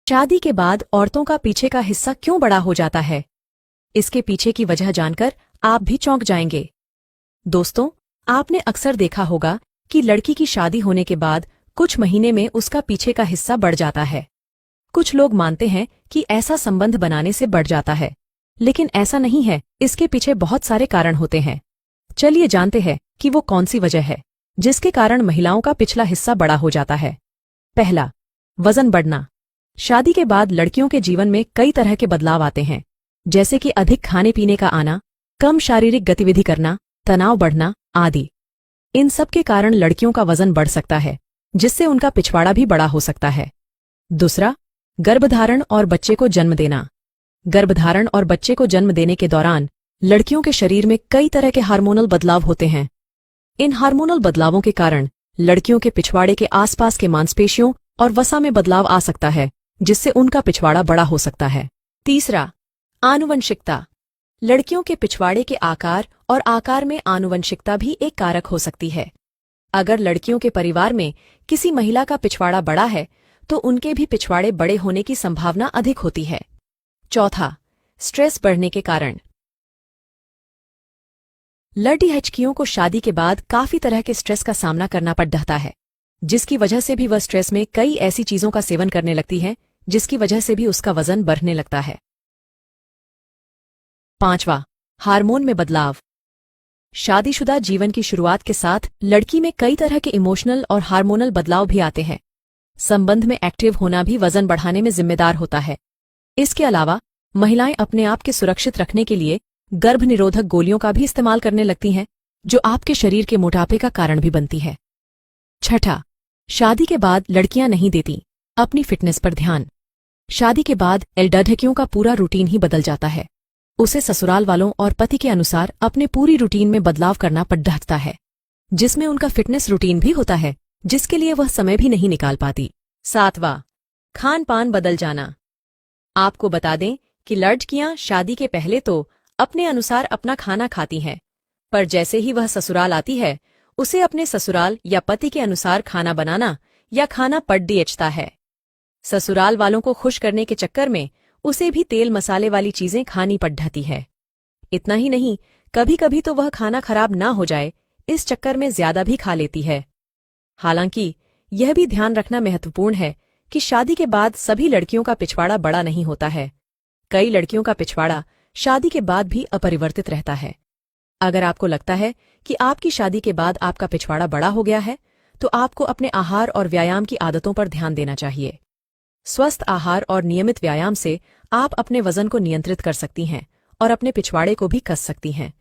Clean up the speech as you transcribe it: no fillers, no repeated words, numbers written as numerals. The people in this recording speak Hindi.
शादी के बाद औरतों का पीछे का हिस्सा क्यों बड़ा हो जाता है? इसके पीछे की वजह जानकर आप भी चौंक जाएंगे। दोस्तों, आपने अक्सर देखा होगा कि लड़की की शादी होने के बाद कुछ महीने में उसका पीछे का हिस्सा बढ़ जाता है। कुछ लोग मानते हैं कि ऐसा संबंध बनाने से बढ़ जाता है, लेकिन ऐसा नहीं है। इसके पीछे बहुत सारे कारण होते हैं। चलिए जानते हैं कि वो कौन सी वजह है जिसके कारण महिलाओं का पिछला हिस्सा बड़ा हो जाता है। पहला, वजन बढ़ना। शादी के बाद लड़कियों के जीवन में कई तरह के बदलाव आते हैं, जैसे कि अधिक खाने पीने का आना, कम शारीरिक गतिविधि करना, तनाव बढ़ना आदि। इन सब के कारण लड़कियों का वजन बढ़ सकता है, जिससे उनका पिछवाड़ा भी बड़ा हो सकता है। दूसरा, गर्भधारण और बच्चे को जन्म देना। गर्भधारण और बच्चे को जन्म देने के दौरान लड़कियों के शरीर में कई तरह के हार्मोनल बदलाव होते हैं। इन हार्मोनल बदलावों के कारण लड़कियों के पिछवाड़े के आसपास के मांसपेशियों और वसा में बदलाव आ सकता है, जिससे उनका पिछवाड़ा बड़ा हो सकता है। तीसरा, आनुवंशिकता। लड़कियों के पिछवाड़े के आकार और आकार में आनुवंशिकता भी एक कारक हो सकती है। अगर लड़कियों के परिवार में किसी महिला का पिछवाड़ा बड़ा है, तो उनके भी पिछवाड़े बड़े होने की संभावना अधिक होती है। चौथा, स्ट्रेस बढ़ने के कारण। लड़कियों को शादी के बाद काफी तरह के स्ट्रेस का सामना करना पड़ता है, जिसकी वजह से भी वह स्ट्रेस में कई ऐसी चीजों का सेवन करने लगती है, जिसकी वजह से भी उसका वजन बढ़ने लगता है। पांचवा, हार्मोन में बदलाव। शादीशुदा जीवन की शुरुआत के साथ लड़की में कई तरह के इमोशनल और हार्मोनल बदलाव भी आते हैं। संबंध में एक्टिव होना भी वजन बढ़ाने में जिम्मेदार होता है। इसके अलावा महिलाएं अपने आप के सुरक्षित रखने के लिए गर्भ निरोधक गोलियों का भी इस्तेमाल करने लगती हैं, जो आपके शरीर के मोटापे का कारण भी बनती है। छठा, शादी के बाद लड़कियां नहीं देती अपनी फिटनेस पर ध्यान। शादी के बाद लड़कियों का पूरा रूटीन ही बदल जाता है। उसे ससुराल वालों और पति के अनुसार अपने पूरी रूटीन में बदलाव करना पड़ता है, जिसमें उनका फिटनेस रूटीन भी होता है, जिसके लिए वह समय भी नहीं निकाल पाती। सातवां, खान पान बदल जाना। आपको बता दें कि लड़कियां शादी के पहले तो अपने अनुसार अपना खाना खाती हैं, पर जैसे ही वह ससुराल आती है, उसे अपने ससुराल या पति के अनुसार खाना बनाना या खाना पड़ता है। ससुराल वालों को खुश करने के चक्कर में उसे भी तेल मसाले वाली चीजें खानी पड़ती है। इतना ही नहीं, कभी कभी तो वह खाना खराब ना हो जाए, इस चक्कर में ज्यादा भी खा लेती है। हालांकि यह भी ध्यान रखना महत्वपूर्ण है कि शादी के बाद सभी लड़कियों का पिछवाड़ा बड़ा नहीं होता है। कई लड़कियों का पिछवाड़ा शादी के बाद भी अपरिवर्तित रहता है। अगर आपको लगता है कि आपकी शादी के बाद आपका पिछवाड़ा बड़ा हो गया है, तो आपको अपने आहार और व्यायाम की आदतों पर ध्यान देना चाहिए। स्वस्थ आहार और नियमित व्यायाम से आप अपने वजन को नियंत्रित कर सकती हैं और अपने पिछवाड़े को भी कस सकती हैं।